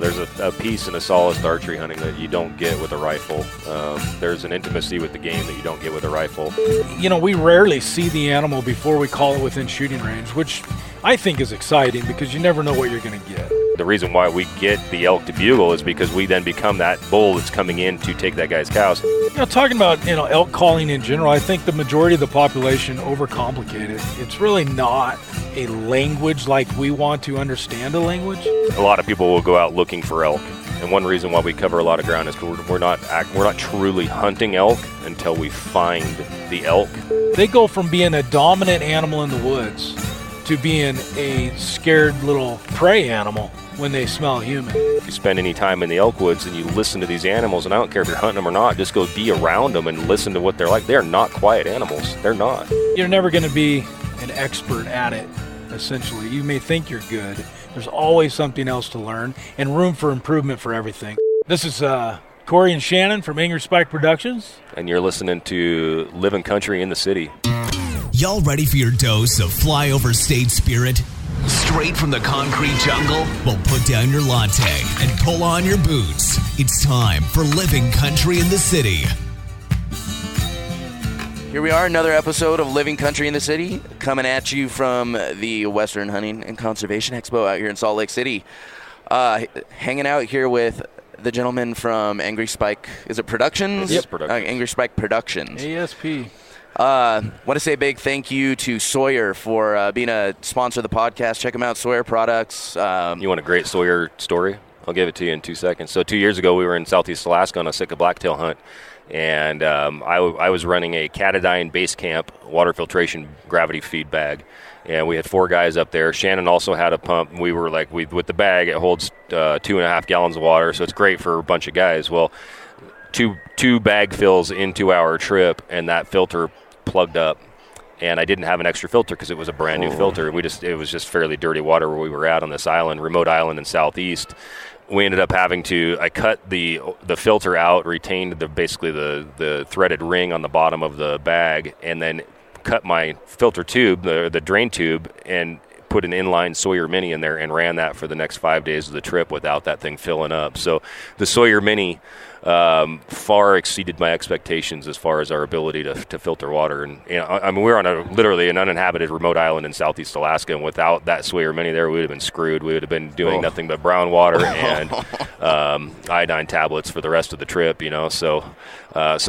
There's a piece in a solace archery hunting that you don't get with a rifle. There's an intimacy with the game that you don't get with a rifle. We rarely see the animal before we call it within shooting range, which I think is exciting because you never know what you're going to get. The reason why we get the elk to bugle is because we then become that bull that's coming in to take that guy's cows. Talking about elk calling in general, I think the majority of the population overcomplicate it. It's really not a language like we want to understand a language. A lot of people will go out looking for elk, and one reason why we cover a lot of ground is because we're not truly hunting elk until we find the elk. They go from being a dominant animal in the woods to being a scared little prey animal when they smell human. If you spend any time in the elk woods and you listen to these animals, and I don't care if you're hunting them or not, just go be around them and listen to what they're like. They're not quiet animals. They're not. You're never going to be an expert at it, essentially. You may think you're good. There's always something else to learn and room for improvement for everything. This is Cory and Shannon from Angry Spike Productions. And you're listening to Living Country in the City. Y'all ready for your dose of flyover state spirit? Straight from the concrete jungle? Well, put down your latte and pull on your boots. It's time for Living Country in the City. Here we are, another episode of Living Country in the City, coming at you from the Western Hunting and Conservation Expo out here in Salt Lake City. Hanging out here with the gentleman from Angry Spike. Is it Productions? Yes, Productions. Angry Spike Productions. ASP. Want to say a big thank you to Sawyer for being a sponsor of the podcast. Check them out, Sawyer Products. You want a great Sawyer story? I'll give it to you in 2 seconds. So 2 years ago, we were in Southeast Alaska on a Sitka blacktail hunt, and I was running a Catadine base camp water filtration gravity feed bag, and we had 4 guys up there. Shannon also had a pump. We were with the bag, it holds 2.5 gallons of water, so it's great for a bunch of guys. Well, two bag fills into our trip, and that filter plugged up, and I didn't have an extra filter because it was a brand new filter. It was just fairly dirty water where we were at on this remote island in Southeast. We ended up having to, I cut the filter out, retained the threaded ring on the bottom of the bag, and then cut my filter tube, the drain tube, and put an inline Sawyer Mini in there and ran that for the next 5 days of the trip without that thing filling up. So the Sawyer Mini far exceeded my expectations as far as our ability to filter water. And we're on literally an uninhabited remote island in Southeast Alaska, and without that Sawyer Mini there, we would have been screwed. We would have been doing nothing but brown water and iodine tablets for the rest of the trip. So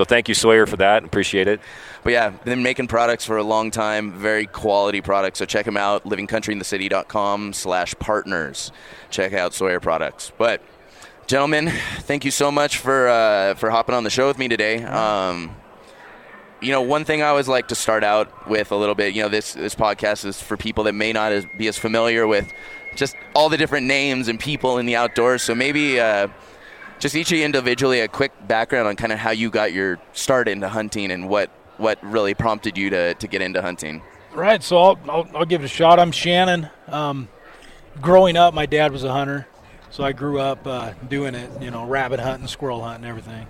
thank you, Sawyer, for that. Appreciate it. But yeah, been making products for a long time, very quality products. So check them out, livingcountryinthecity.com/partners. Check out Sawyer Products. But gentlemen, thank you so much for hopping on the show with me today. One thing I always like to start out with a little bit, this podcast is for people that may not be as familiar with just all the different names and people in the outdoors. So maybe just each of you individually, a quick background on kind of how you got your start into hunting and what really prompted you to get into hunting. Right, so I'll give it a shot. I'm Shannon. Growing up, my dad was a hunter. So I grew up doing it, rabbit hunting, squirrel hunting, everything.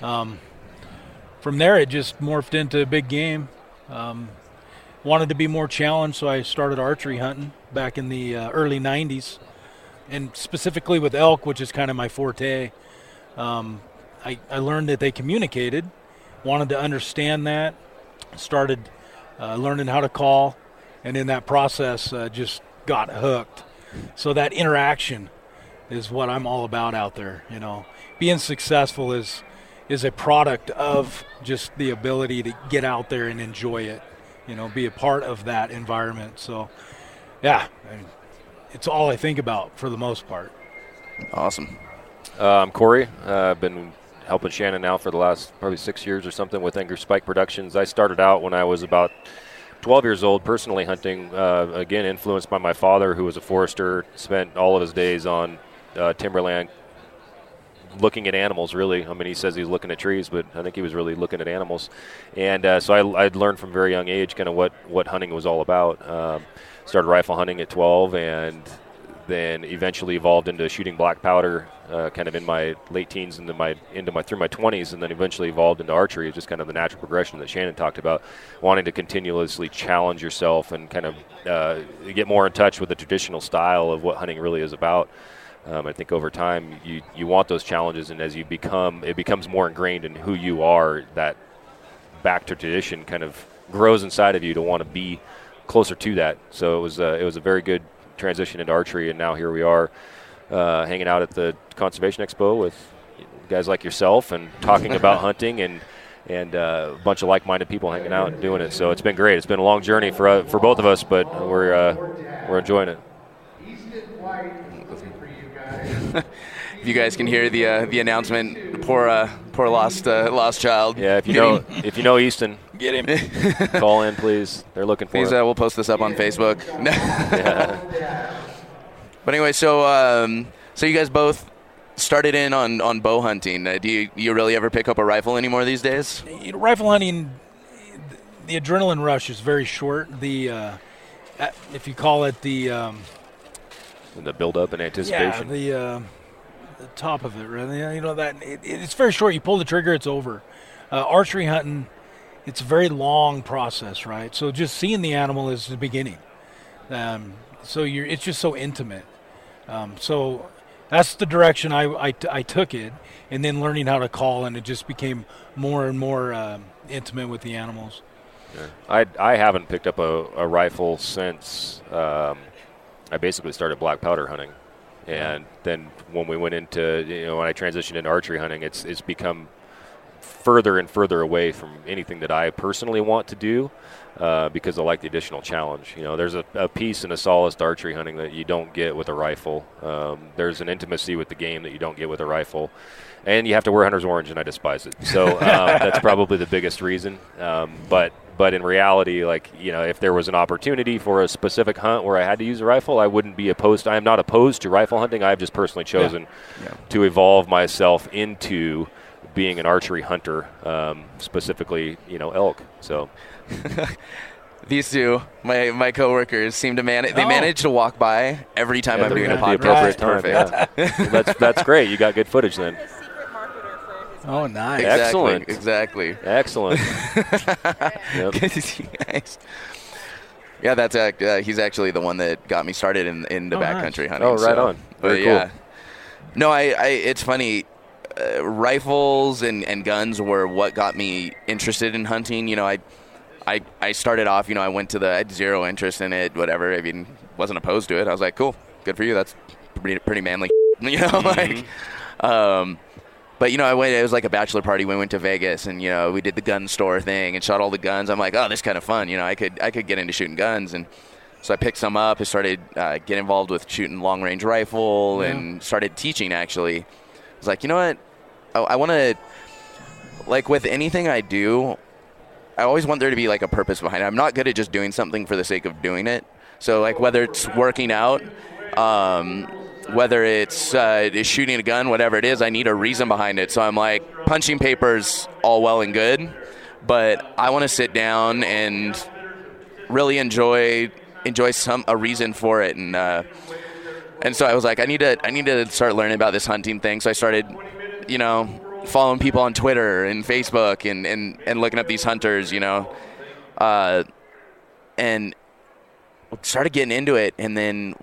From there, it just morphed into big game. Wanted to be more challenged, so I started archery hunting back in the early 90s, and specifically with elk, which is kind of my forte. I learned that they communicated, wanted to understand that, started learning how to call, and in that process just got hooked. So that interaction is what I'm all about out there. Being successful is a product of just the ability to get out there and enjoy it, be a part of that environment. So yeah, it's all I think about for the most part. Awesome. I'm Cory. I've been helping Shannon now for the last probably 6 years or something with Angry Spike Productions. I started out when I was about 12 years old, personally hunting, again, influenced by my father, who was a forester, spent all of his days on timberland looking at animals, really. He says he's looking at trees, but I think he was really looking at animals. And so I'd learned from a very young age kind of what hunting was all about. Started rifle hunting at 12, and then eventually evolved into shooting black powder kind of in my late teens and through my 20s, and then eventually evolved into archery. It's just kind of the natural progression that Shannon talked about, wanting to continuously challenge yourself and kind of get more in touch with the traditional style of what hunting really is about. I think over time you want those challenges, and as it becomes more ingrained in who you are, that back to tradition kind of grows inside of you to want to be closer to that. So it was a very good transition into archery, and now here we are hanging out at the Conservation Expo with guys like yourself and talking about hunting and a bunch of like-minded people hanging out and doing it. So it's been great. It's been a long journey for both of us, but we're enjoying it. If you guys can hear the announcement, poor lost child. Yeah, if you know Easton, get him. Call in, please. They're looking for it. We'll post this up on Facebook. Yeah. But anyway, so you guys both started in on bow hunting. Do you really ever pick up a rifle anymore these days? Rifle hunting, the adrenaline rush is very short. The if you call it the build-up and anticipation. Yeah, the top of it, really. That it's very short. You pull the trigger, it's over. Archery hunting, it's a very long process, right? So just seeing the animal is the beginning. It's just so intimate. So that's the direction I took it, and then learning how to call, and it just became more and more intimate with the animals. Yeah. I haven't picked up a rifle since I basically started black powder hunting, and then when we went into when I transitioned into archery hunting, it's become further and further away from anything that I personally want to do because I like the additional challenge. There's a peace and a solace to archery hunting that you don't get with a rifle. There's an intimacy with the game that you don't get with a rifle, and you have to wear hunter's orange, and I despise it. So that's probably the biggest reason. But in reality, if there was an opportunity for a specific hunt where I had to use a rifle, I wouldn't be opposed. I am not opposed to rifle hunting. I've just personally chosen to evolve myself into being an archery hunter, specifically, elk. So these two, my coworkers, seem to manage. They manage to walk by every time I'm doing a podcast. The appropriate time. Perfect. Yeah. That's great. You got good footage then. Oh, nice. Exactly. Excellent. Good to see you guys. Yeah, that's he's actually the one that got me started in the backcountry hunting. Oh, right on. Very cool. No, it's funny. Rifles and guns were what got me interested in hunting. I started off, I had zero interest in it, whatever. I mean, wasn't opposed to it. I was like, cool, good for you. That's pretty manly, Mm-hmm. But, it was like a bachelor party. We went to Vegas and, we did the gun store thing and shot all the guns. I'm like, oh, this is kind of fun. I could get into shooting guns. And so I picked some up. I started getting involved with shooting long-range rifle and started teaching, actually. I was like, you know what? I want to, with anything I do, I always want there to be, a purpose behind it. I'm not good at just doing something for the sake of doing it. So, whether it's working out, whether it's shooting a gun, whatever it is, I need a reason behind it. So I'm like, punching papers, all well and good, but I want to sit down and really enjoy a reason for it. And so I was like, I need to start learning about this hunting thing. So I started, following people on Twitter and Facebook and looking up these hunters, and started getting into it. And then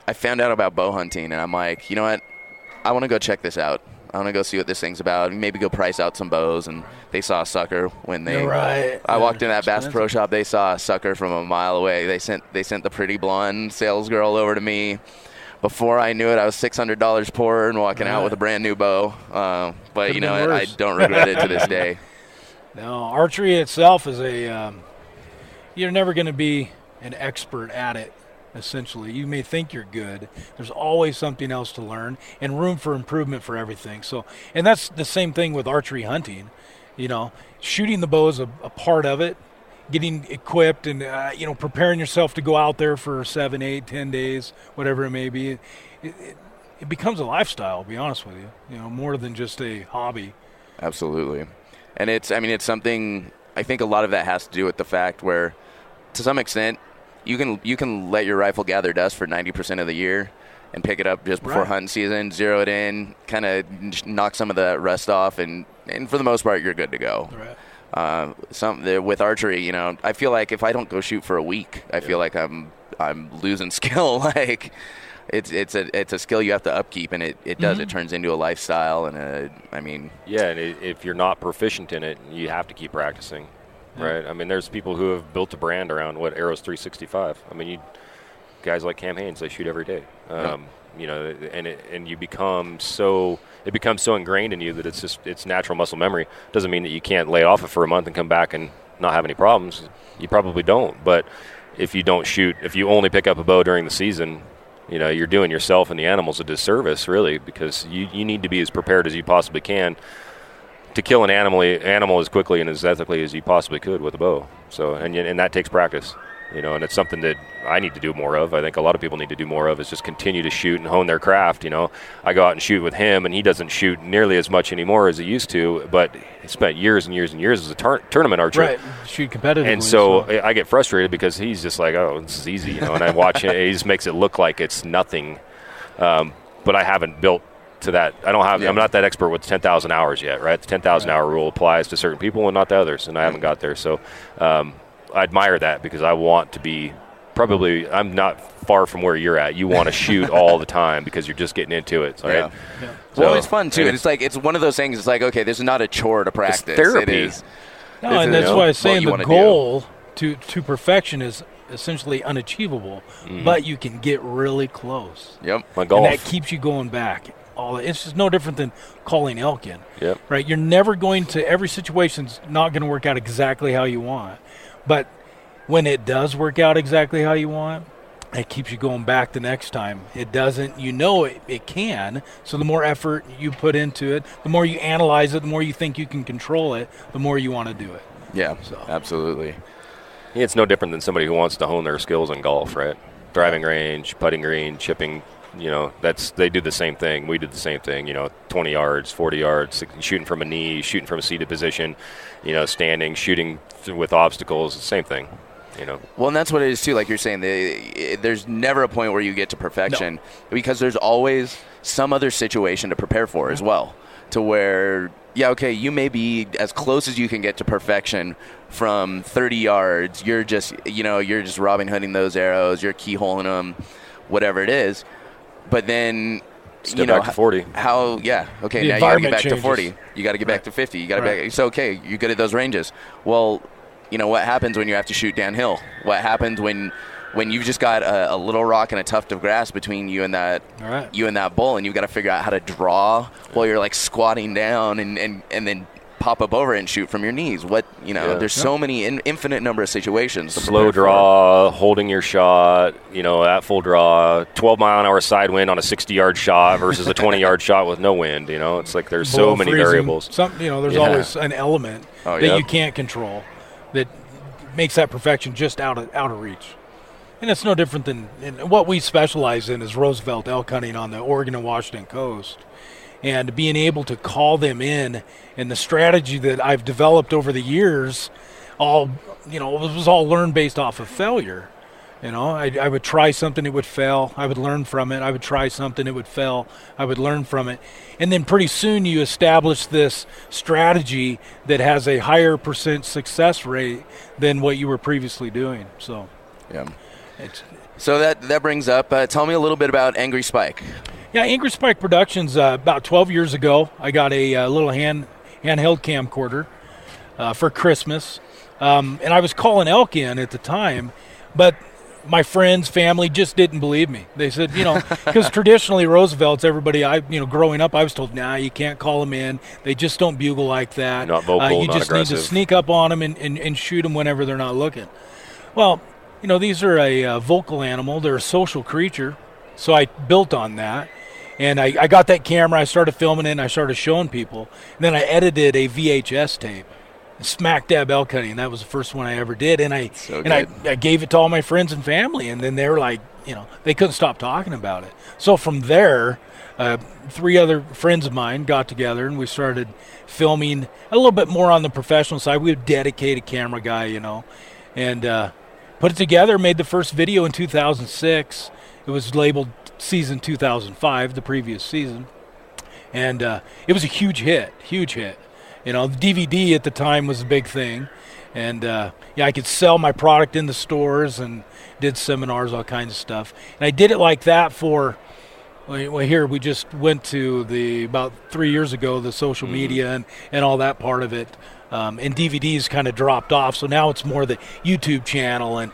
I found out about bow hunting, and I'm like, you know what? I want to go check this out. I want to go see what this thing's about, and maybe go price out some bows. And they saw a sucker when they. I walked in that Bass Pro Shop. They saw a sucker from a mile away. They sent the pretty blonde sales girl over to me. Before I knew it, I was $600 poorer and walking out with a brand new bow. But you know, I don't regret it to this day. No, archery itself is you're never going to be an expert at it. Essentially, you may think you're good. There's always something else to learn and room for improvement for everything. So, and that's the same thing with archery hunting. Shooting the bow is a part of it. Getting equipped and preparing yourself to go out there for 7, 8, 10 days, whatever it may be. It becomes a lifestyle. To be honest with you, more than just a hobby. Absolutely, and it's something. I think a lot of that has to do with the fact where, to some extent, you can let your rifle gather dust for 90% of the year and pick it up just before hunting season, zero it in, kind of knock some of the rust off, and for the most part, you're good to go. Right. With archery, I feel like if I don't go shoot for a week, I feel like I'm losing skill. it's a skill you have to upkeep, and it does. It turns into a lifestyle, and yeah, and if you're not proficient in it, you have to keep practicing, right? I mean, there's people who have built a brand around Arrows 365. I mean, guys like Cam Haynes, they shoot every day. You know, and it becomes so ingrained in you that it's natural muscle memory. Doesn't mean that you can't lay off it for a month and come back and not have any problems. You probably don't. But if you don't shoot, if you only pick up a bow during the season, you know, you're doing yourself and the animals a disservice, really, because you need to be as prepared as you possibly can to kill an animal as quickly and as ethically as you possibly could with a bow. So, and that takes practice, you know, and it's something that I need to do more of. I think a lot of people need to do more of, is just continue to shoot and hone their craft. You know, I go out and shoot with him, and he doesn't shoot nearly as much anymore as he used to, but he spent years and years and years as a tournament archer. Right, shoot competitively. And so I get frustrated because he's just like, oh, this is easy, you know, and I watch it, he just makes it look like it's nothing. But I haven't built to that. I'm not that expert with 10,000 hours yet, right? The 10,000 hour rule applies to certain people and not to others, and I haven't got there. So I admire that, because I want to be I'm not far from where you're at. You want to shoot all the time because you're just getting into it, right? Yeah. So, well, it's fun too. It's like, it's one of those things. It's like, okay, this is not a chore to practice. It's therapy. It is. No, and that's why I was saying the goal to perfection is essentially unachievable, but you can get really close. Yep. Like golf. And that keeps you going back. It's just no different than calling elk in. Yep. Right? You're never going to, every situation's not going to work out exactly how you want. But when it does work out exactly how you want, it keeps you going back the next time. It doesn't, you know it can. So the more effort you put into it, the more you analyze it, the more you think you can control it, the more you want to do it. Yeah, absolutely. Yeah, it's no different than somebody who wants to hone their skills in golf, right? Driving range, putting green, chipping, you know, they do the same thing. We did the same thing, you know, 20 yards, 40 yards, shooting from a knee, shooting from a seated position, you know, standing, shooting with obstacles, the same thing. You know. Well, and that's what it is too. Like you're saying, there's never a point where you get to perfection, because there's always some other situation to prepare for as well. To where, you may be as close as you can get to perfection from 30 yards. You're just Robin Hooding those arrows. You're keyholing them, whatever it is. But then, Step back to 40. Now you got to get back to 40. You got to get back to 50. You got to back. It's okay. You're good at those ranges. Well, you know, what happens when you have to shoot downhill? What happens when you've just got a little rock and a tuft of grass between you and that bull, and you've got to figure out how to draw while you're like squatting down and then pop up over it and shoot from your knees? There's so many infinite number of situations. Slow draw, holding your shot, you know, at full draw, 12-mile-an-hour side wind on a 60-yard shot versus a 20-yard shot with no wind. You know, it's like there's so many variables. There's always an element that you can't control that makes that perfection just out of reach. And it's no different than what we specialize in is Roosevelt elk hunting on the Oregon and Washington coast. And being able to call them in, and the strategy that I've developed over the years, it was all learned based off of failure. You know, I would try something, it would fail. I would learn from it. I would try something, it would fail. I would learn from it. And then pretty soon you establish this strategy that has a higher % success rate than what you were previously doing. So, So that brings up, tell me a little bit about Angry Spike. Yeah, Angry Spike Productions, about 12 years ago, I got a little handheld camcorder for Christmas. And I was calling elk in at the time, but my friends, family just didn't believe me. They said, because traditionally Roosevelt's, everybody, growing up, I was told, nah, you can't call them in. They just don't bugle like that. Not vocal, you not just aggressive. need to sneak up on them and shoot them whenever they're not looking. Well, these are a vocal animal. They're a social creature. So I built on that. And I got that camera. I started filming it, and I started showing people. And then I edited a VHS tape. Smack dab elk hunting. That was the first one I ever did, and I gave it to all my friends and family, and then they were like, they couldn't stop talking about it. So from there, 3 other friends of mine got together, and we started filming a little bit more on the professional side. We had a dedicated camera guy, and put it together. Made the first video in 2006. It was labeled season 2005, the previous season, and it was a huge hit. The DVD at the time was a big thing. And I could sell my product in the stores and did seminars, all kinds of stuff. And I did it like that for. Well, here we just went to about 3 years ago, the social media and all that part of it. And DVDs kind of dropped off. So now it's more the YouTube channel and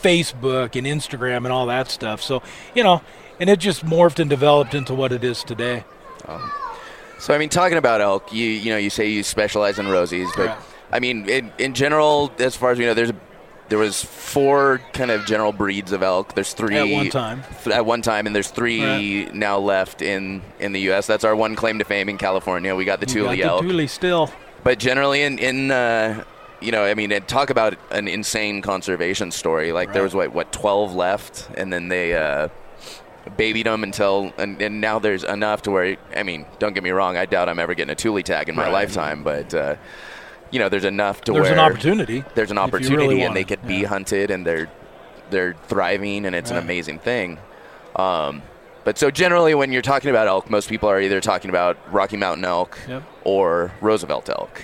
Facebook and Instagram and all that stuff. So, and it just morphed and developed into what it is today. So, I mean, talking about elk, you say you specialize in Rosies, but Right. I mean, in general, as far as we know, there was 4 kind of general breeds of elk. There's 3 At one time. At one time, and there's 3 Right. now left in the U.S. That's our one claim to fame in California. We got the Thule elk. The Thule still. But generally, talk about an insane conservation story. Like there was 12 left, and then they babied them until, and now there's enough to where, I mean, don't get me wrong, I doubt I'm ever getting a Thule tag in my lifetime, but there's enough to where There's an opportunity. There's an if you opportunity, really and they want it. could be hunted, and they're thriving, and it's an Right. amazing thing. But so generally, when you're talking about elk, most people are either talking about Rocky Mountain elk Yep. or Roosevelt elk.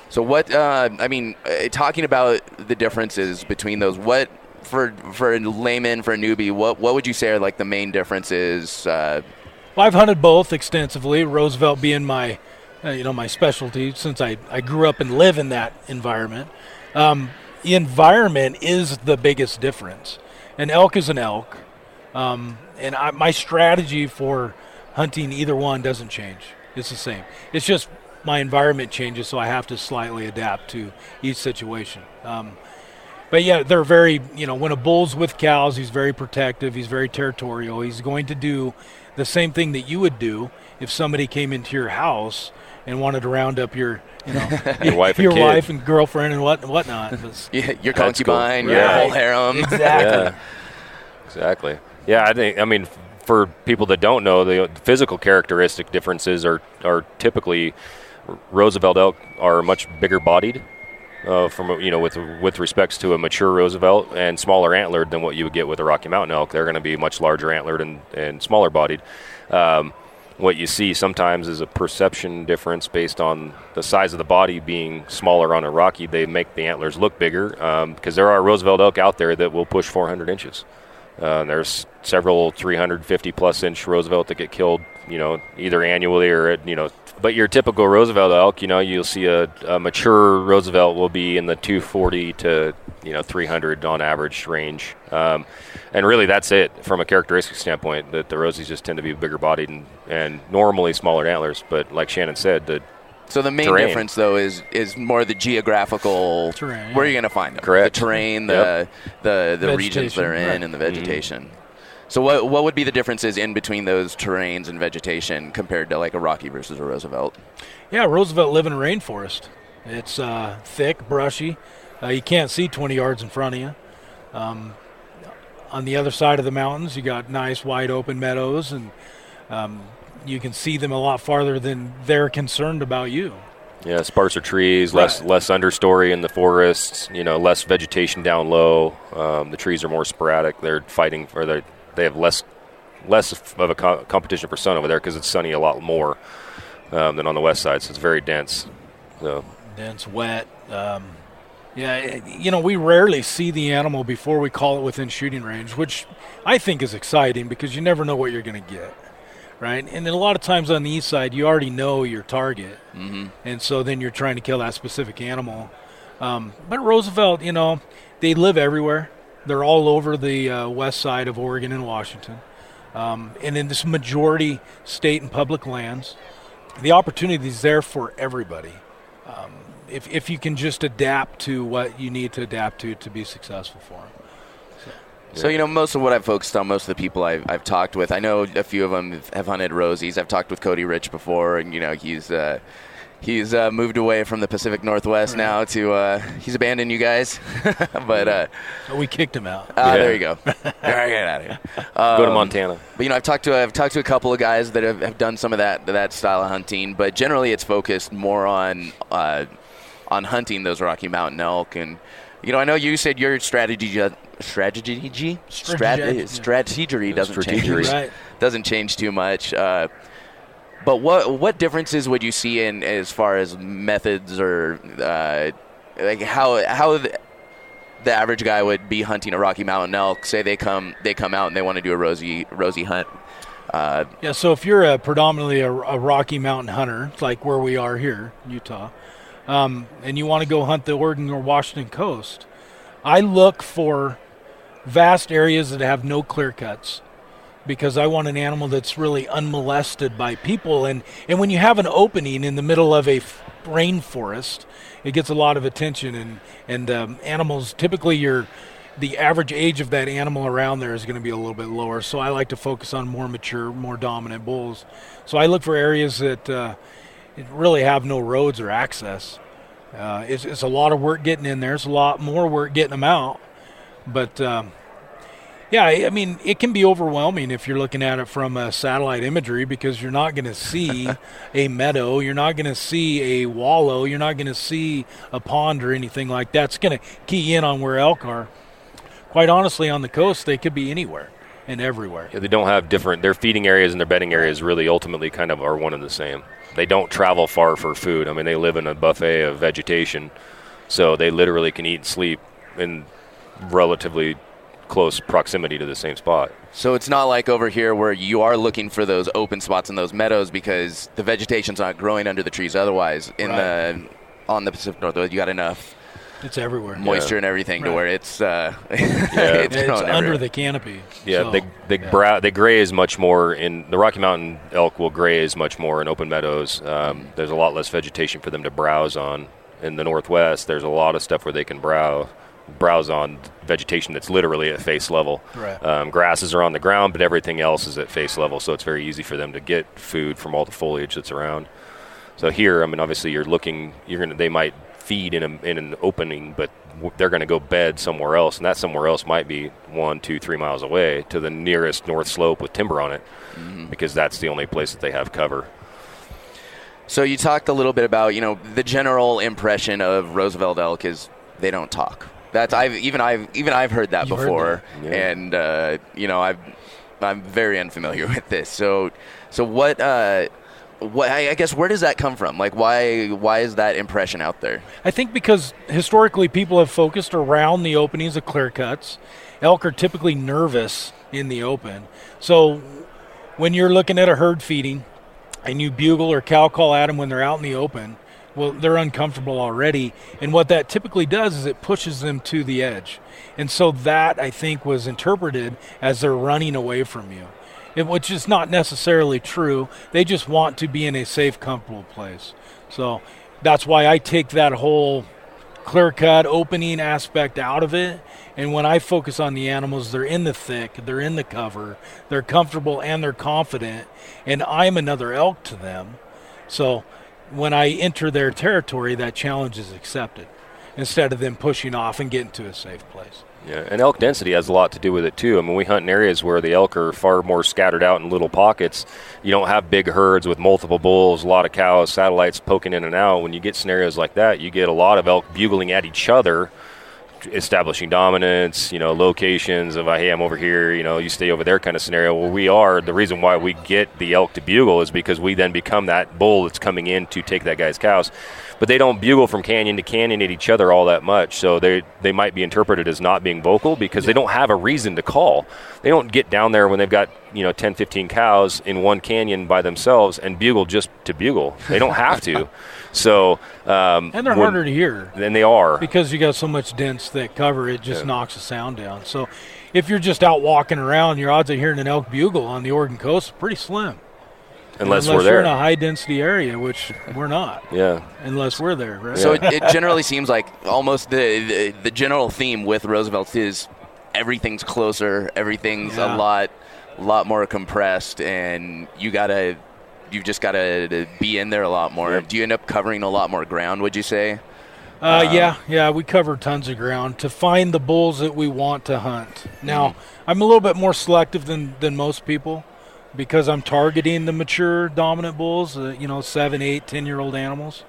So what? Talking about the differences between those, what for a layman, for a newbie, what would you say are like the main differences? Well, I've hunted both extensively. Roosevelt being my specialty, since I grew up and live in that environment. The environment is the biggest difference. An elk is an elk. My strategy for hunting either one doesn't change. It's the same. It's just my environment changes, so I have to slightly adapt to each situation. But yeah, they're very, when a bull's with cows, he's very protective, he's very territorial. He's going to do the same thing that you would do if somebody came into your house and wanted to round up your wife and girlfriend and whatnot. Yeah, your concubine, cool. your Right. whole harem. Exactly. Exactly. Yeah, I mean, for people that don't know, the physical characteristic differences are typically Roosevelt elk are much bigger bodied, with respects to a mature Roosevelt, and smaller antlered than what you would get with a Rocky Mountain elk. They're going to be much larger antlered and smaller bodied. What you see sometimes is a perception difference based on the size of the body being smaller on a Rocky. They make the antlers look bigger because there are Roosevelt elk out there that will push 400 inches. There's several 350-plus inch Roosevelt that get killed, either annually or But your typical Roosevelt elk, you'll see a mature Roosevelt will be in the 240 to 300 on average range, and really that's it from a characteristic standpoint. That the Rosies just tend to be bigger bodied and normally smaller antlers. But like Shannon said, So the main terrain. difference, though, is more the geographical Terrain, where you're going to find them. Correct. The terrain, Yep. the regions they're in, right. and the vegetation. So what would be the differences in between those terrains and vegetation compared to like a Rocky versus a Roosevelt? Yeah, Roosevelt live in a rainforest. It's thick, brushy. You can't see 20 yards in front of you. On the other side of the mountains, you got nice, wide open meadows, and you can see them a lot farther than they're concerned about you. Yeah, sparser trees, less understory in the forests. Less vegetation down low. The trees are more sporadic. They're fighting for they have less of a competition for sun over there because it's sunny a lot more than on the west side. So it's very dense. So Dense, wet. We rarely see the animal before we call it within shooting range, which I think is exciting because you never know what you're going to get. Right, and then a lot of times on the east side, you already know your target, and so then you're trying to kill that specific animal. But Roosevelt, they live everywhere. They're all over the west side of Oregon and Washington, and in this majority state and public lands, the opportunity is there for everybody. If you can just adapt to what you need to adapt to be successful for them. So, most of what I've focused on, most of the people I've talked with, I know a few of them have hunted Rosies. I've talked with Cody Rich before, and, he's moved away from the Pacific Northwest now to, he's abandoned you guys. But we kicked him out. There you go. All right, get out of here. go to Montana. But, I've talked to a couple of guys that have done some of that style of hunting, but generally it's focused more on hunting those Rocky Mountain elk. And, I know you said your strategy doesn't change too much. But what differences would you see in as far as methods or like how the average guy would be hunting a Rocky Mountain elk. Say they come out and they want to do a Rosie hunt. So if you're predominantly a Rocky Mountain hunter, like where we are here in Utah, and you want to go hunt the Oregon or Washington coast, I look for vast areas that have no clear cuts, because I want an animal that's really unmolested by people. And when you have an opening in the middle of a rainforest, it gets a lot of attention, and animals, typically the average age of that animal around there is going to be a little bit lower. So I like to focus on more mature, more dominant bulls. So I look for areas that really have no roads or access. It's a lot of work getting in there. It's a lot more work getting them out. But I mean, it can be overwhelming if you're looking at it from satellite imagery, because you're not going to see a meadow, you're not going to see a wallow, you're not going to see a pond or anything like that. It's going to key in on where elk are. Quite honestly, on the coast, they could be anywhere and everywhere. Yeah, they don't have their feeding areas and their bedding areas really ultimately kind of are one and the same. They don't travel far for food. I mean, they live in a buffet of vegetation, so they literally can eat and sleep in relatively close proximity to the same spot. So it's not like over here where you are looking for those open spots in those meadows because the vegetation's not growing under the trees. Otherwise, on the Pacific Northwest, you got enough. It's everywhere. Moisture and everything to where it's it's under the canopy. Yeah, so, they graze much more in the Rocky Mountain elk will graze much more in open meadows. There's a lot less vegetation for them to browse on. In the Northwest, there's a lot of stuff where they can browse on vegetation that's literally at face level. Right. Grasses are on the ground, but everything else is at face level, so it's very easy for them to get food from all the foliage that's around. So here, I mean, obviously they might feed in an opening, but they're going to go bed somewhere else, and that somewhere else might be 1, 2, 3 miles away to the nearest north slope with timber on it, because that's the only place that they have cover. So you talked a little bit about, the general impression of Roosevelt elk is they don't talk. That's I've heard that before, and I'm very unfamiliar with this. So what I guess, where does that come from? Like, why is that impression out there? I think because historically people have focused around the openings of clear cuts. Elk are typically nervous in the open. So when you're looking at a herd feeding and you bugle or cow call at them when they're out in the open, well, they're uncomfortable already. And what that typically does is it pushes them to the edge. And so that, I think, was interpreted as they're running away from you, which is not necessarily true. They just want to be in a safe, comfortable place. So that's why I take that whole clear-cut opening aspect out of it. And when I focus on the animals, they're in the thick, they're in the cover, they're comfortable, and they're confident. And I'm another elk to them. So when I enter their territory, that challenge is accepted instead of them pushing off and getting to a safe place. Yeah, and elk density has a lot to do with it, too. I mean, we hunt in areas where the elk are far more scattered out in little pockets. You don't have big herds with multiple bulls, a lot of cows, satellites poking in and out. When you get scenarios like that, you get a lot of elk bugling at each other, establishing dominance, locations of, hey, I'm over here, you stay over there kind of scenario. Well, the reason why we get the elk to bugle is because we then become that bull that's coming in to take that guy's cows. But they don't bugle from canyon to canyon at each other all that much, so they might be interpreted as not being vocal because they don't have a reason to call. They don't get down there when they've got 10, 15 cows in one canyon by themselves and bugle just to bugle. They don't have to. So and they're harder to hear. Than they are. Because you got so much dense, thick cover, it just knocks the sound down. So if you're just out walking around, your odds of hearing an elk bugle on the Oregon coast are pretty slim. Unless we're there. You're in a high-density area, which we're not. Yeah. Unless we're there, right? So it generally seems like almost the general theme with Roosevelt is everything's closer, everything's a lot more compressed, and you've just got to be in there a lot more. Yeah. Do you end up covering a lot more ground, would you say? Yeah, we cover tons of ground to find the bulls that we want to hunt. Now, I'm a little bit more selective than most people, because I'm targeting the mature dominant bulls, 7, 8, 10-year-old animals.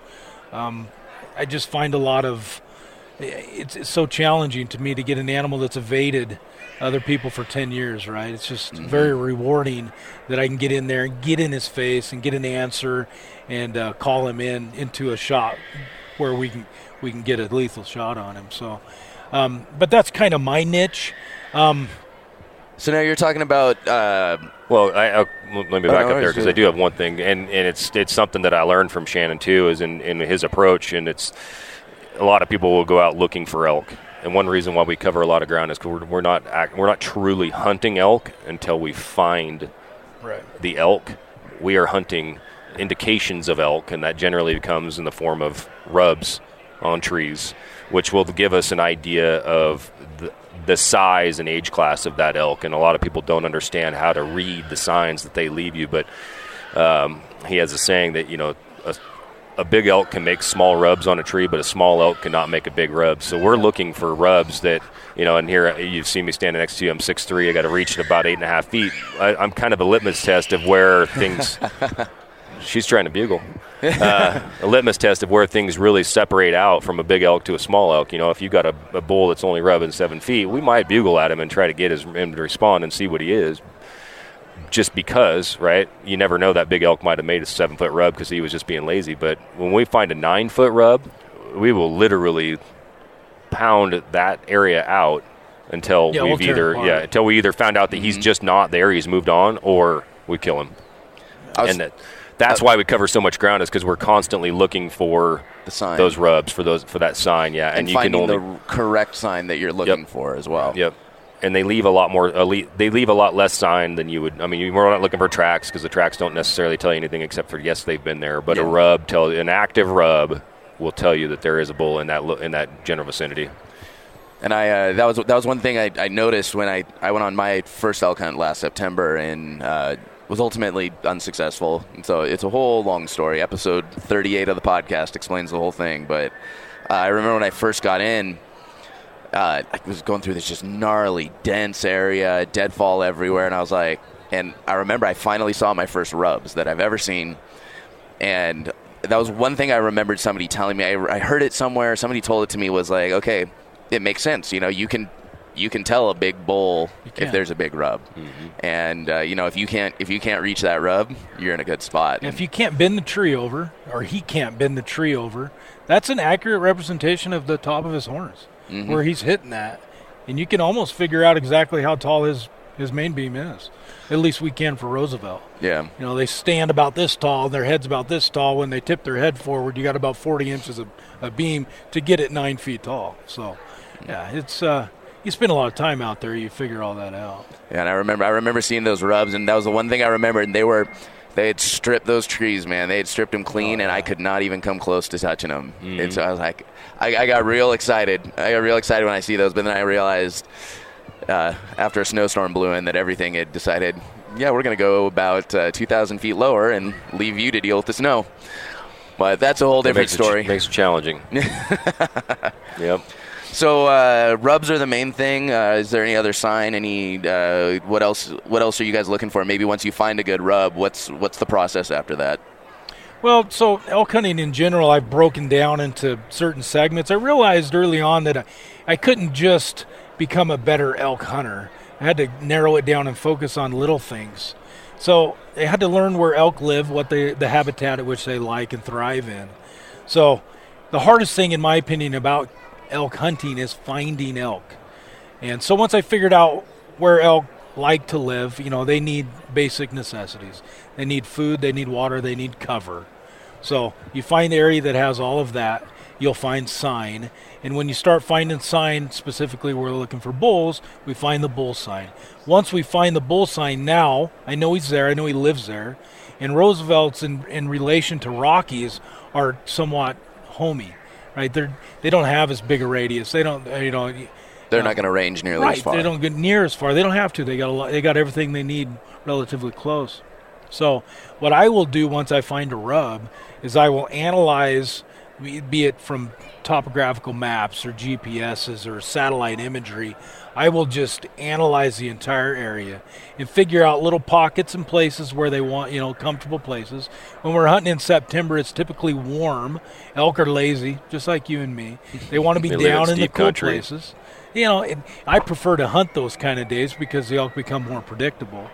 I just find a lot of it's so challenging to me to get an animal that's evaded other people for 10 years, right? It's just very rewarding that I can get in there and get in his face and get an answer and call him into a shot where we can get a lethal shot on him. So, but that's kind of my niche. So now you're talking about. Well, let me back up there because I do have one thing, and it's something that I learned from Shannon too, is in his approach, and it's a lot of people will go out looking for elk, and one reason why we cover a lot of ground is because we're not truly hunting elk until we find the elk. We are hunting indications of elk, and that generally comes in the form of rubs on trees, which will give us an idea of the size and age class of that elk. And a lot of people don't understand how to read the signs that they leave you, but he has a saying that, a big elk can make small rubs on a tree, but a small elk cannot make a big rub. So we're looking for rubs that, and here you've seen me standing next to you. I'm 6'3". I got to reach at about 8.5 feet. I'm kind of a litmus test of where things she's trying to bugle. A litmus test of where things really separate out from a big elk to a small elk. If you got a bull that's only rubbing 7 feet, we might bugle at him and try to get him to respond and see what he is. Just because, right? You never know, that big elk might have made a 7-foot rub because he was just being lazy. But when we find a 9-foot rub, we will literally pound that area out until until we either found out that he's just not there, he's moved on, or we kill him. That's why we cover so much ground, is because we're constantly looking for the sign, those rubs for that sign, and you finding can only the correct sign that you're looking for as well. Yep. And they leave a lot more. They leave a lot less sign than you would. I mean, we're not looking for tracks because the tracks don't necessarily tell you anything except for yes, they've been there. But an active rub will tell you that there is a bull in that general vicinity. And that was one thing I noticed when I went on my first elk hunt last September and was ultimately unsuccessful. And so it's a whole long story. Episode 38 of the podcast explains the whole thing. But I remember when I first got in. I was going through this just gnarly, dense area, deadfall everywhere, and I remember I finally saw my first rubs that I've ever seen, and that was one thing I remembered somebody telling me. I heard it somewhere. Somebody told it to me, was like, okay, it makes sense. You can tell a big bull if there's a big rub, and if you can't reach that rub, you're in a good spot. And if you can't bend the tree over, or he can't bend the tree over, that's an accurate representation of the top of his horns. Where he's hitting that, and you can almost figure out exactly how tall his main beam is. At least we can for Roosevelt. Yeah. They stand about this tall, and their head's about this tall. When they tip their head forward, you got about 40 inches of beam to get it 9 feet tall. So, yeah, it's you spend a lot of time out there, you figure all that out. Yeah, and I remember seeing those rubs, and that was the one thing I remembered. And they had stripped those trees, man. They had stripped them clean, and I could not even come close to touching them. And so I was like, I got real excited. I got real excited when I see those, but then I realized after a snowstorm blew in that everything had decided, we're going to go about 2,000 feet lower and leave you to deal with the snow. But that's a whole different story. Makes it challenging. Yep. So rubs are the main thing. Is there any other sign? What else are you guys looking for? Maybe once you find a good rub, what's the process after that? Well, so elk hunting in general, I've broken down into certain segments. I realized early on that I couldn't just become a better elk hunter. I had to narrow it down and focus on little things. So I had to learn where elk live, what the habitat at which they like and thrive in. So the hardest thing, in my opinion, about elk hunting is finding elk. And so once I figured out where elk like to live, they need basic necessities. They need food, they need water, they need cover. So you find the area that has all of that, you'll find sign. And when you start finding sign, specifically we're looking for bulls, we find the bull sign. Once we find the bull sign, now I know he's there, I know he lives there. And Roosevelt's in relation to Rockies are somewhat homey, right? They don't have as big a radius. They don't, they're not going to range nearly as far. They don't get near as far. They don't have to. They got everything they need relatively close. So what I will do once I find a rub is I will analyze, be it from topographical maps or GPSs or satellite imagery. I will just analyze the entire area and figure out little pockets and places where they want, comfortable places. When we're hunting in September, it's typically warm. Elk are lazy, just like you and me. They want to be down in the cool places. And I prefer to hunt those kind of days because the elk become more predictable.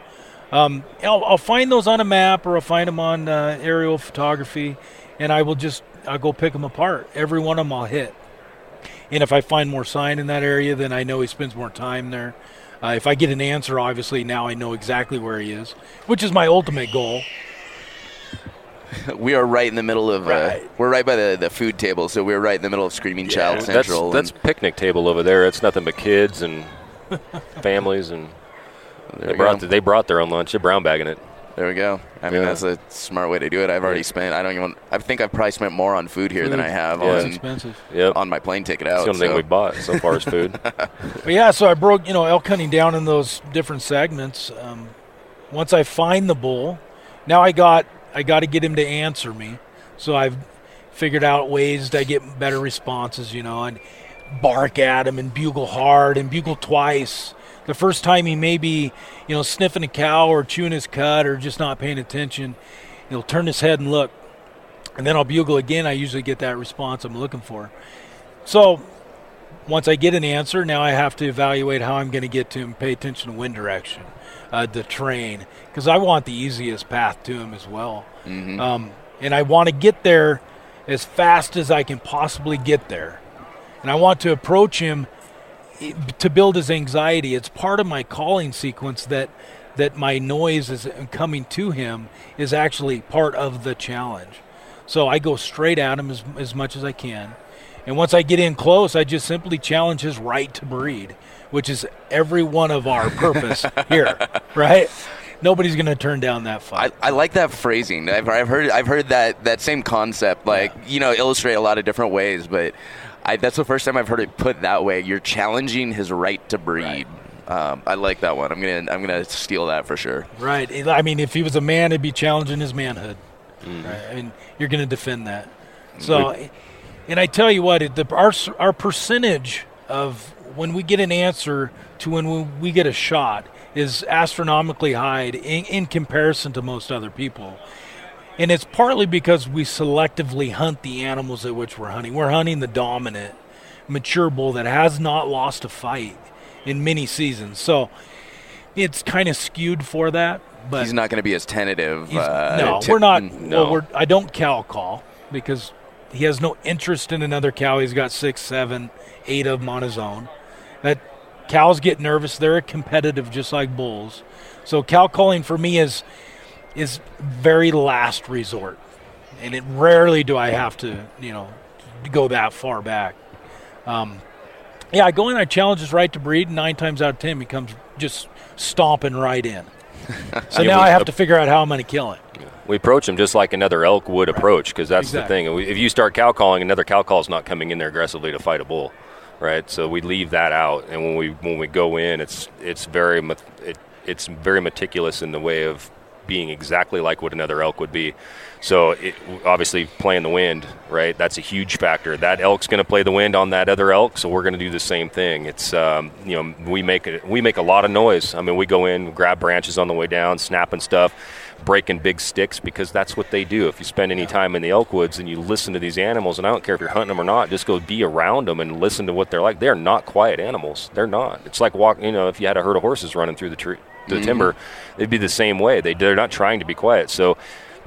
I'll find those on a map or I'll find them on aerial photography, and I will just I'll go pick them apart. Every one of them I'll hit. And if I find more sign in that area, then I know he spends more time there. If I get an answer, obviously now I know exactly where he is, which is my ultimate goal. We are right in the middle of we're right by the food table, so we're right in the middle of Screaming Child Central. That's picnic table over there. It's nothing but kids and families, and they brought their own lunch. They're brown bagging it. There we go. I mean, that's a smart way to do it. I've already spent. I think I've probably spent more on food here than I have on my plane ticket out. It's the only thing we bought so far is food. But so I broke elk hunting down in those different segments. Once I find the bull, now I got to get him to answer me. So I've figured out ways to get better responses. And bark at him and bugle hard and bugle twice. The first time he may be, sniffing a cow or chewing his cud or just not paying attention, he'll turn his head and look. And then I'll bugle again. I usually get that response I'm looking for. So once I get an answer, now I have to evaluate how I'm going to get to him, pay attention to wind direction, the terrain, because I want the easiest path to him as well. Mm-hmm. And I want to get there as fast as I can possibly get there. And I want to approach him to build his anxiety. It's part of my calling sequence that my noise is coming to him is actually part of the challenge. So I go straight at him as much as I can. And once I get in close, I just simply challenge his right to breed, which is every one of our purpose here, right? Nobody's going to turn down that fight. I like that phrasing. I've heard that same concept, illustrate a lot of different ways, but that's the first time I've heard it put that way. You're challenging his right to breed. Right. I like that one. I'm gonna steal that for sure. Right. I mean, if he was a man, it'd be challenging his manhood. Right? I mean, you're going to defend that. So, and I tell you what, our percentage of when we get an answer to when we get a shot is astronomically high in comparison to most other people. And it's partly because we selectively hunt the animals at which we're hunting. We're hunting the dominant, mature bull that has not lost a fight in many seasons. So it's kind of skewed for that. But he's not going to be as tentative. We're not. No. Well, I don't cow call because he has no interest in another cow. He's got 6, 7, 8 of them on his own. That cows get nervous. They're competitive just like bulls. So cow calling for me is very last resort, and it rarely do I have to go that far back. I go in, I challenge his right to breed, and 9 times out of 10 he comes just stomping right in. So now I have to figure out how I'm going to kill him. We approach him just like another elk would approach, because that's the thing. If you start cow calling, another cow call is not coming in there aggressively to fight a bull, right? So we leave that out, and when we go in, it's very meticulous in the way of being exactly like what another elk would be. So obviously playing the wind, right? That's a huge factor. That elk's going to play the wind on that other elk, so we're going to do the same thing. It's we make a lot of noise. I mean, we go in, grab branches on the way down, snapping stuff, breaking big sticks, because that's what they do. If you spend any time in the elk woods and you listen to these animals, and I don't care if you're hunting them or not, just go be around them and listen to what they're like. They're not quiet animals. They're not. It's like walking. If you had a herd of horses running through the tree. The timber, it'd be the same way. They're not trying to be quiet. So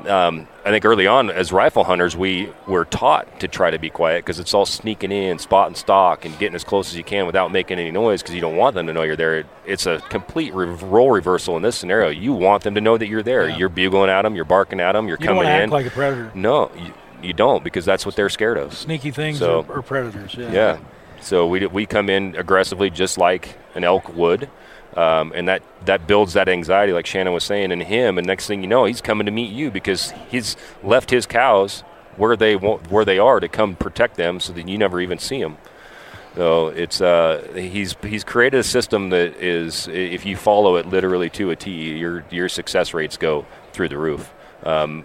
I think early on as rifle hunters, we were taught to try to be quiet because it's all sneaking in, spot and stalk, and getting as close as you can without making any noise because you don't want them to know you're there. It's a complete role reversal in this scenario. You want them to know that you're there. Yeah. You're bugling at them. You're barking at them. You're coming in. You don't want to act like a predator. No, you don't, because that's what they're scared of. Sneaky things are predators. Yeah. So we come in aggressively just like an elk would. And that builds that anxiety, like Shannon was saying, in him. And next thing you know, he's coming to meet you because he's left his cows where they are to come protect them, so that you never even see them. So it's he's created a system that is, if you follow it literally to a T, your success rates go through the roof.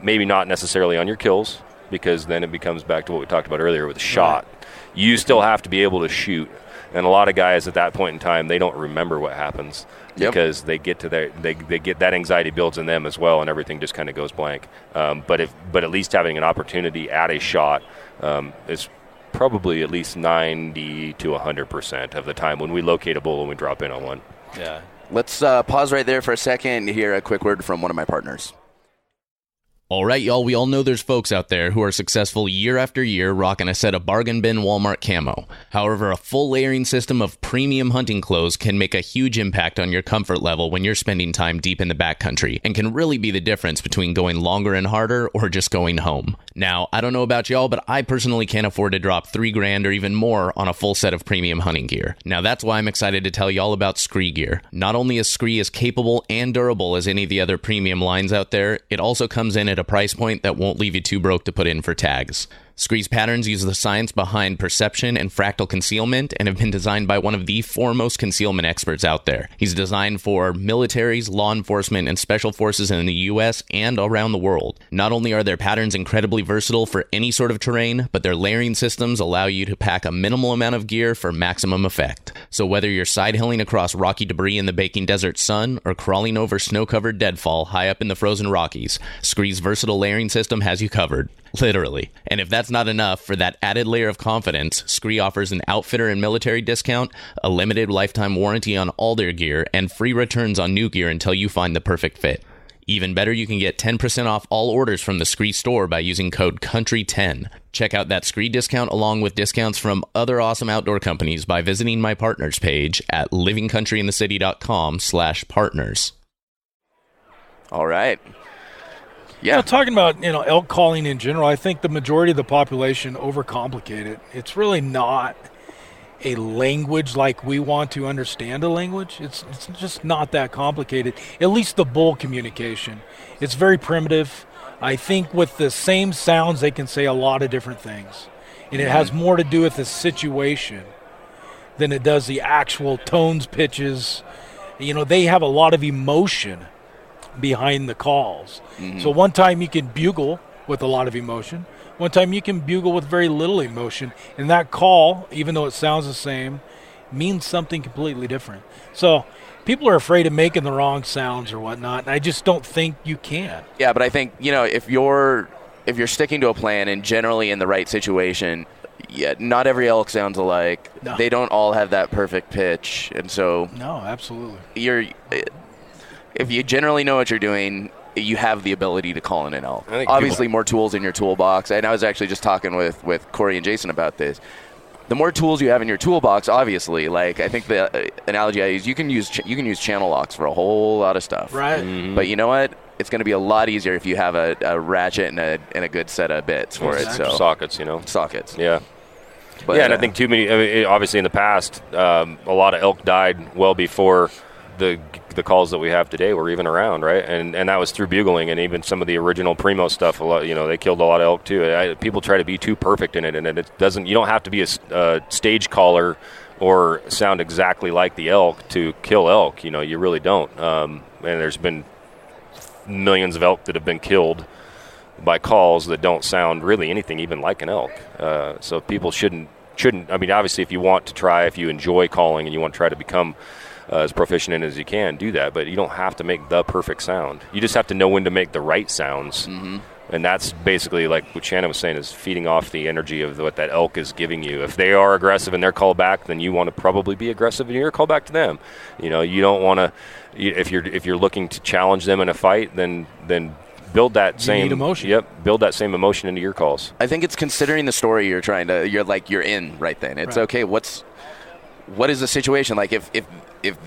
Maybe not necessarily on your kills, because then it becomes back to what we talked about earlier with the shot. Right. You still have to be able to shoot. And a lot of guys at that point in time, they don't remember what happens because they get to they get that anxiety builds in them as well, and everything just kind of goes blank. But at least having an opportunity at a shot is probably at least 90 to 100% of the time when we locate a bull and we drop in on one. Yeah. Let's pause right there for a second and hear a quick word from one of my partners. All right, y'all, we all know there's folks out there who are successful year after year rocking a set of bargain bin Walmart camo. However, a full layering system of premium hunting clothes can make a huge impact on your comfort level when you're spending time deep in the backcountry, and can really be the difference between going longer and harder or just going home. Now, I don't know about y'all, but I personally can't afford to drop $3,000 or even more on a full set of premium hunting gear. Now, that's why I'm excited to tell y'all about Scree Gear. Not only is Scree as capable and durable as any of the other premium lines out there, it also comes in at a price point that won't leave you too broke to put in for tags. Scree's patterns use the science behind perception and fractal concealment and have been designed by one of the foremost concealment experts out there. He's designed for militaries, law enforcement, and special forces in the US and around the world. Not only are their patterns incredibly versatile for any sort of terrain, but their layering systems allow you to pack a minimal amount of gear for maximum effect. So whether you're side-hilling across rocky debris in the baking desert sun or crawling over snow-covered deadfall high up in the frozen Rockies, Scree's versatile layering system has you covered. Literally. And if that's not enough, for that added layer of confidence, Scree offers an outfitter and military discount, a limited lifetime warranty on all their gear, and free returns on new gear until you find the perfect fit. Even better, you can get 10% off all orders from the Scree store by using code COUNTRY10. Check out that Scree discount along with discounts from other awesome outdoor companies by visiting my partners page at livingcountryinthecity.com/partners. All right. Yeah, talking about elk calling in general, I think the majority of the population overcomplicate it. It's really not a language like we want to understand a language. It's just not that complicated. At least the bull communication. It's very primitive. I think with the same sounds, they can say a lot of different things. And it has more to do with the situation than it does the actual tones, pitches. They have a lot of emotion behind the calls. So one time you can bugle with a lot of emotion. One time you can bugle with very little emotion. And that call, even though it sounds the same, means something completely different. So people are afraid of making the wrong sounds or whatnot, and I just don't think you can. Yeah, but I think, if you're sticking to a plan and generally in the right situation, not every elk sounds alike. No. They don't all have that perfect pitch. And so no, absolutely. If you generally know what you're doing, you have the ability to call in an elk. Obviously, more tools in your toolbox. And I was actually just talking with Cory and Jason about this. The more tools you have in your toolbox, obviously, like I think the analogy I use, you can use channel locks for a whole lot of stuff. Right. Mm-hmm. But you know what? It's going to be a lot easier if you have a ratchet and a good set of bits for it. So sockets, Sockets. Yeah. But, and I think too many. Obviously, in the past, a lot of elk died well before the calls that we have today were even around, right? And that was through bugling, and even some of the original primo stuff. A lot, they killed a lot of elk too. People try to be too perfect in it, and it doesn't. You don't have to be a stage caller or sound exactly like the elk to kill elk. You really don't. And there's been millions of elk that have been killed by calls that don't sound really anything even like an elk. So people shouldn't. I mean, obviously, if you want to try, if you enjoy calling and you want to try to become as proficient in it as you can, do that. But you don't have to make the perfect sound. You just have to know when to make the right sounds. Mm-hmm. And that's basically like what Shannon was saying, is feeding off the energy of what that elk is giving you. If they are aggressive and they're called back, then you want to probably be aggressive and you're called back to them. You don't want to. If you're looking to challenge them in a fight, then build that same emotion. Yep, build that same emotion into your calls. I think it's considering the story you're in right then. It's right. Okay. What is the situation like? If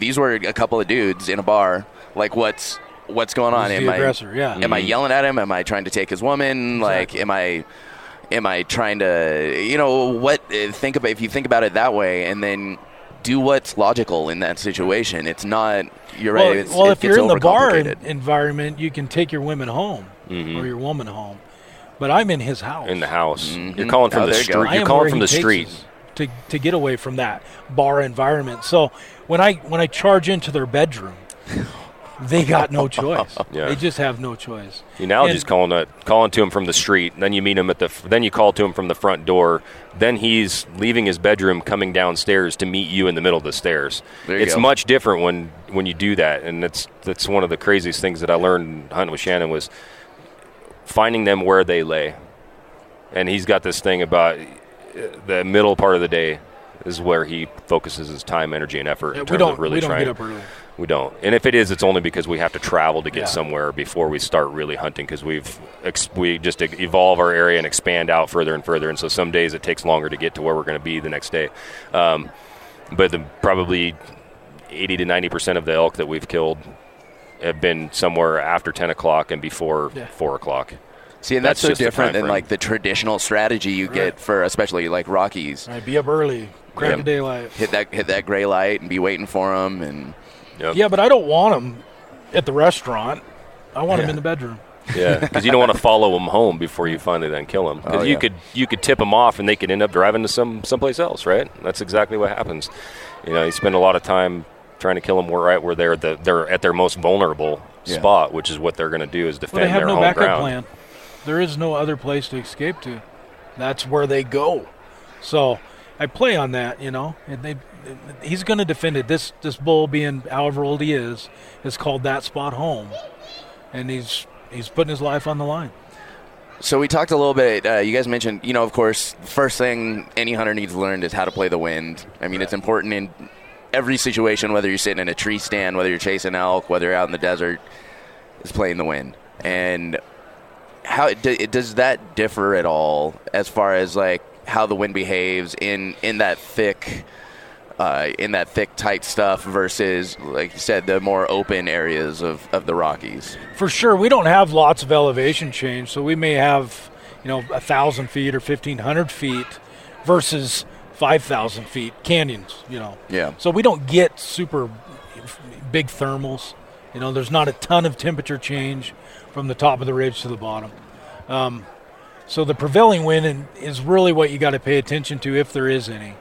these were a couple of dudes in a bar, like what's going on? Am I yelling at him? Am I trying to take his woman? Exactly. Like, am I trying to, if you think about it that way, and then do what's logical in that situation. It's not, you're right. If you're in the bar environment, you can take your women home or your woman home. But I'm in his house. In the house. Mm-hmm. You're calling from the street. You're calling from the street. To get away from that bar environment. So when I charge into their bedroom, they got no choice. They just have no choice. The analogy's calling to him from the street. Then you meet him then you call to him from the front door. Then he's leaving his bedroom, coming downstairs to meet you in the middle of the stairs. It's much different when you do that, and that's one of the craziest things that I learned hunting with Shannon was finding them where they lay. And he's got this thing about the middle part of the day is where he focuses his time, energy, and effort in terms of really trying. We don't get up early. We don't. And if it is, it's only because we have to travel to get somewhere before we start really hunting, because we just evolve our area and expand out further and further. And so some days it takes longer to get to where we're going to be the next day. But probably 80 to 90% of the elk that we've killed have been somewhere after 10 o'clock and before 4 o'clock. See, and that's so different than like the traditional strategy you get for especially like Rockies. Right, be up early, grab the daylight, hit that gray light, and be waiting for them. And yeah, but I don't want them at the restaurant. I want them in the bedroom. Yeah, because you don't want to follow them home before you finally then kill them. Because you could tip them off and they could end up driving to someplace else, right? That's exactly what happens. You spend a lot of time trying to kill them right where they're at their most vulnerable spot, which is what they're going to do, is defend their home ground. They have no backup plan. There is no other place to escape to. That's where they go. So I play on that, and he's going to defend it. This bull, being however old he is called that spot home, and he's putting his life on the line. So we talked a little bit, you guys mentioned, of course, the first thing any hunter needs to learn is how to play the wind. I mean, It's important in every situation, whether you're sitting in a tree stand, whether you're chasing elk, whether you're out in the desert, is playing the wind. And how does that differ at all as far as like how the wind behaves in that thick tight stuff versus, like you said, the more open areas of the Rockies? For sure, we don't have lots of elevation change, so we may have 1,000 feet or 1,500 feet versus 5,000 feet canyons. Yeah. So we don't get super big thermals. There's not a ton of temperature change from the top of the ridge to the bottom. So the prevailing wind is really what you got to pay attention to, if there is any.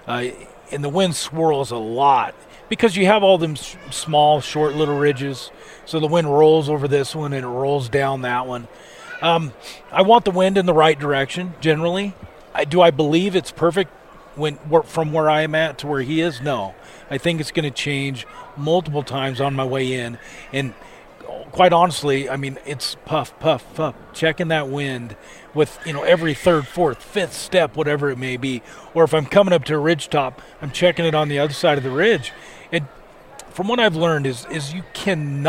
And the wind swirls a lot because you have all them small, short little ridges. So the wind rolls over this one and it rolls down that one. I want the wind in the right direction, generally. Do I believe it's perfect from where I am at to where he is? No. I think it's going to change multiple times on my way in. And quite honestly, it's puff, puff, puff, checking that wind with, every third, fourth, fifth step, whatever it may be. Or if I'm coming up to a ridge top, I'm checking it on the other side of the ridge. And from what I've learned is you can't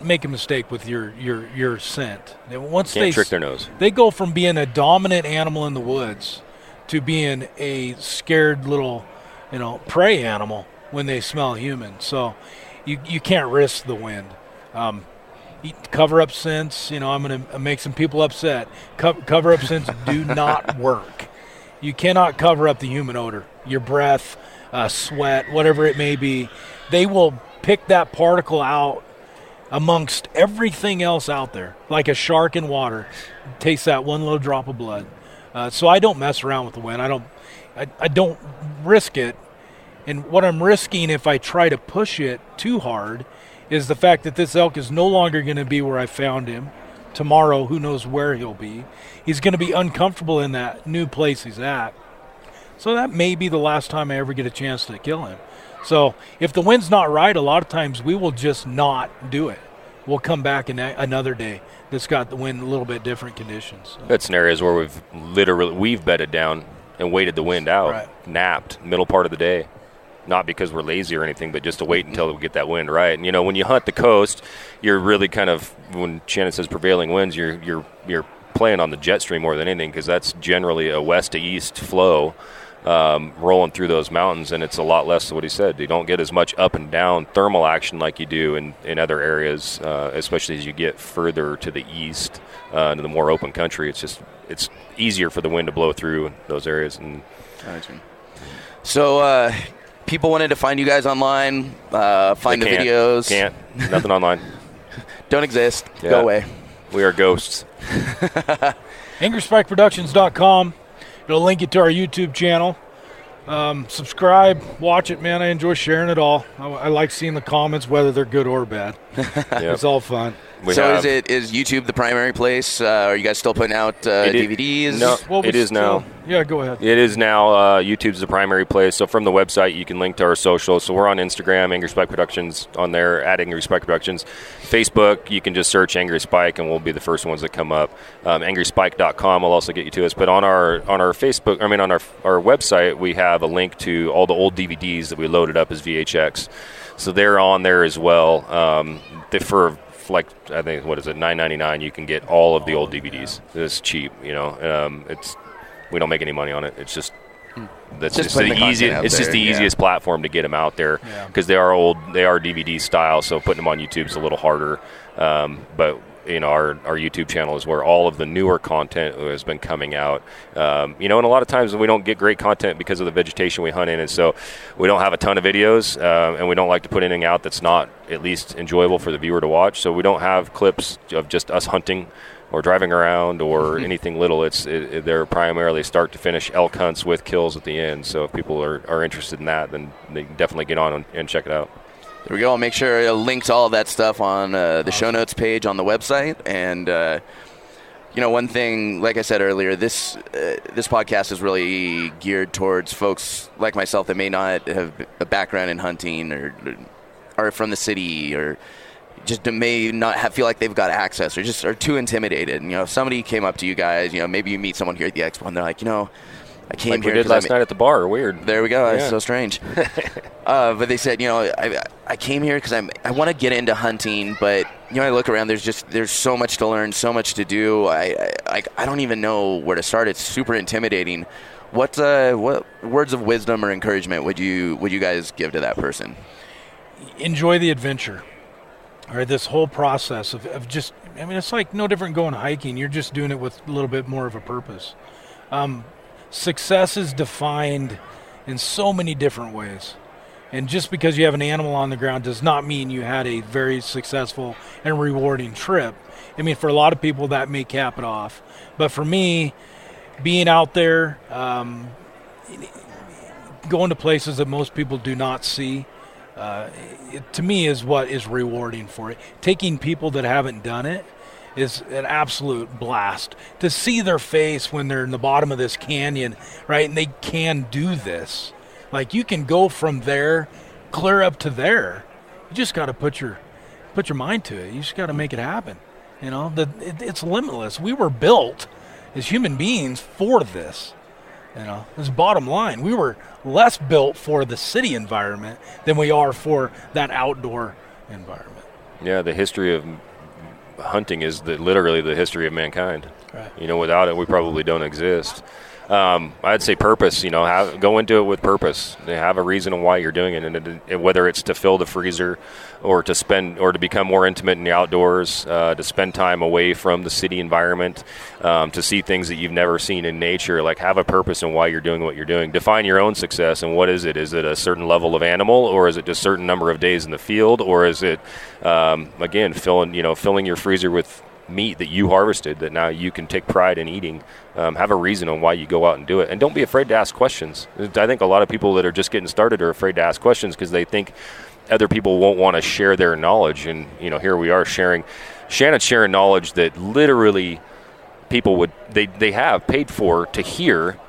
make a mistake with your scent. Once can't trick their nose. They go from being a dominant animal in the woods to being a scared little, prey animal when they smell human. So you can't risk the wind. Cover-up scents, I'm going to make some people upset. Cover-up scents do not work. You cannot cover up the human odor, your breath, sweat, whatever it may be. They will pick that particle out amongst everything else out there, like a shark in water. Taste that one little drop of blood. So I don't mess around with the wind. I don't risk it. And what I'm risking if I try to push it too hard is the fact that this elk is no longer going to be where I found him. Tomorrow, who knows where he'll be. He's going to be uncomfortable in that new place he's at. So that may be the last time I ever get a chance to kill him. So if the wind's not right, a lot of times we will just not do it. We'll come back in another day that's got the wind a little bit different conditions. So. That's scenarios where we've bedded down and waited the wind out, napped middle part of the day. Not because we're lazy or anything, but just to wait until we get that wind right. And, when you hunt the coast, you're really kind of, when Shannon says prevailing winds, you're playing on the jet stream more than anything, because that's generally a west to east flow rolling through those mountains, and it's a lot less than what he said. You don't get as much up and down thermal action like you do in other areas, especially as you get further to the east, to the more open country. It's easier for the wind to blow through those areas. And so people wanted to find you guys online, find the videos. Can't. Nothing online. Don't exist. Yeah. Go away. We are ghosts. AngrySpikeProductions.com. It'll link you to our YouTube channel. Subscribe, watch it, man. I enjoy sharing it all. I like seeing the comments, whether they're good or bad. It's all fun. Is YouTube the primary place? Are you guys still putting out DVDs? No, it is now. Yeah, go ahead. It is now. YouTube's the primary place. So from the website, you can link to our socials. So we're on Instagram, Angry Spike Productions, on there, at Angry Spike Productions. Facebook, you can just search Angry Spike, and we'll be the first ones that come up. AngrySpike.com will also get you to us. But on our Facebook, on our website, we have a link to all the old DVDs that we loaded up as VHX. So they're on there as well. For like, I think, what is it, $9.99, you can get all of the old DVDs. Yeah. It's cheap, you know. We don't make any money on it. It's just that's just the easiest. It's just the easiest platform to get them out there because they are old. They are DVD style, so putting them on YouTube is a little harder. But you know, our YouTube channel is where all of the newer content has been coming out. You know, and a lot of times we don't get great content because of the vegetation we hunt in, and so we don't have a ton of videos, and we don't like to put anything out that's not at least enjoyable for the viewer to watch. So we don't have clips of just us hunting or driving around or anything little. They're primarily start to finish elk hunts with kills at the end. So if people are interested in that, then they can definitely get on and check it out. There we go. I'll make sure to link to all of that stuff on the show notes page on the website. And, you know, one thing, like I said earlier, this podcast is really geared towards folks like myself that may not have a background in hunting or are from the city or just may not feel like they've got access or just are too intimidated. And, you know, if somebody came up to you guys, you know, maybe you meet someone here at the expo and they're like, you know, I came like here. We did last night at the bar. Weird. There we go. Yeah. It's so strange. But they said, you know, I came here because I want to get into hunting, but you know, I look around. There's so much to learn, so much to do. I don't even know where to start. It's super intimidating. What words of wisdom or encouragement would you guys give to that person? Enjoy the adventure. All right, this whole process of just, I mean, it's like no different going hiking. You're just doing it with a little bit more of a purpose. Success is defined in so many different ways. And just because you have an animal on the ground does not mean you had a very successful and rewarding trip. I mean, for a lot of people, that may cap it off. But for me, being out there, going to places that most people do not see, to me is what is rewarding for it. Taking people that haven't done it is an absolute blast. To see their face when they're in the bottom of this canyon, right, and they can do this. Like, you can go from there clear up to there. You just got to put your mind to it. You just got to make it happen. You know, it's limitless. We were built as human beings for this. You know, it's bottom line. We were less built for the city environment than we are for that outdoor environment. Yeah, the history of hunting is literally the history of mankind. Right. You know, without it, we probably don't exist. I'd say purpose. You know, go into it with purpose. Have a reason on why you're doing it, and whether it's to fill the freezer, or to become more intimate in the outdoors, to spend time away from the city environment, to see things that you've never seen in nature. Like, have a purpose in why you're doing what you're doing. Define your own success, and what is it? Is it a certain level of animal, or is it just a certain number of days in the field, or is it again filling your freezer with meat that you harvested that now you can take pride in eating? Have a reason on why you go out and do it, and don't be afraid to ask questions. I think a lot of people that are just getting started are afraid to ask questions because they think other people won't want to share their knowledge. And you know, here we are Shannon's sharing knowledge that literally people they have paid for to hear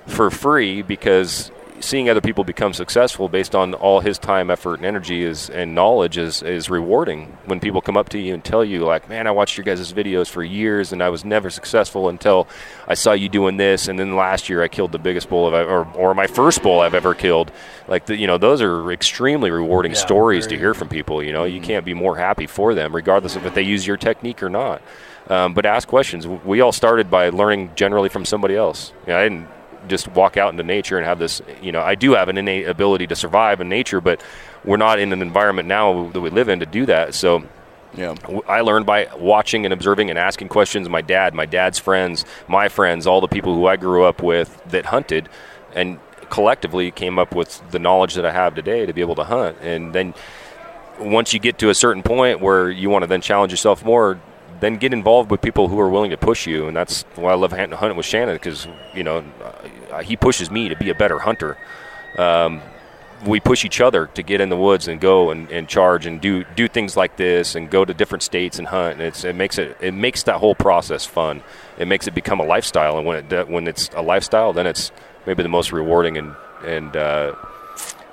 for free, because seeing other people become successful based on all his time, effort, and energy and knowledge is rewarding. When people come up to you and tell you, like, man, I watched your guys' videos for years and I was never successful until I saw you doing this, and then last year I killed the biggest bull or my first bull I've ever killed. Like, those are extremely rewarding stories to hear from people. You know, you can't be more happy for them, regardless of if they use your technique or not. But ask questions. We all started by learning generally from somebody else. You know, I didn't just walk out into nature and have this, you know, I do have an innate ability to survive in nature, but we're not in an environment now that we live in to do that. So yeah, I learned by watching and observing and asking questions. My dad's friends, my friends, all the people who I grew up with that hunted, and collectively came up with the knowledge that I have today to be able to hunt. And then once you get to a certain point where you want to then challenge yourself more, then get involved with people who are willing to push you. And that's why I love hunting with Shannon, because, you know, he pushes me to be a better hunter. We push each other to get in the woods and go and charge and do things like this and go to different states and hunt. And it makes that whole process fun. It makes it become a lifestyle. And when it's a lifestyle, then it's maybe the most rewarding and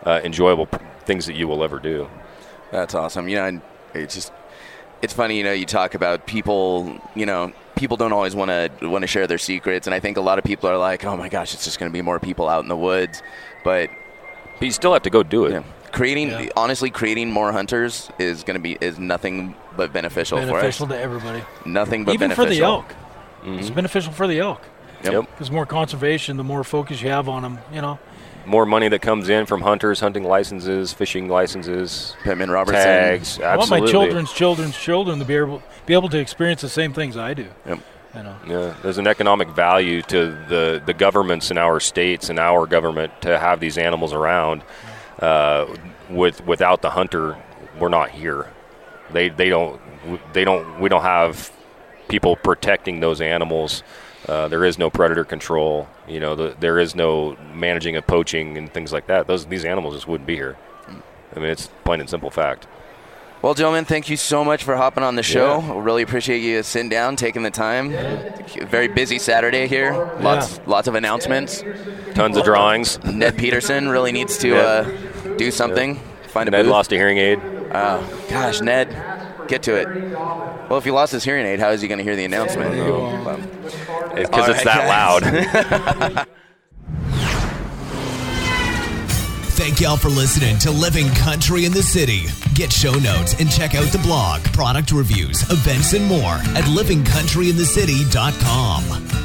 enjoyable things that you will ever do. That's awesome. You know, and it's funny, you know, you talk about people, you know, people don't always want to share their secrets. And I think a lot of people are like, oh my gosh, it's just going to be more people out in the woods. But you still have to go do it. Yeah. honestly, creating more hunters is nothing but beneficial for us. Beneficial to everybody. Nothing but even beneficial. for the elk. It's beneficial for the elk. Yep. Because more conservation, the more focus you have on them, you know. More money that comes in from hunters, hunting licenses, fishing licenses, Pittman Robertson tags. I want my Absolutely. children's children to be able to experience the same things I do. Yep. You know. Yeah, there's an economic value to the governments in our states and our government to have these animals around. Without the hunter, we're not here. We don't have people protecting those animals. There is no predator control. You know, there is no managing of poaching and things like that. These animals just wouldn't be here. I mean, it's plain and simple fact. Well, gentlemen, thank you so much for hopping on the show. We really appreciate you sitting down, taking the time. Very busy Saturday here. Lots of announcements. Tons of drawings. Ned Peterson really needs to do something. Find a Ned booth. lost a hearing aid. Oh, gosh, Ned, get to it. Well, if he lost his hearing aid, how is he going to hear the announcement? Because it's that loud. Thank y'all for listening to Living Country in the City. Get show notes and check out the blog, product reviews, events, and more at livingcountryinthecity.com.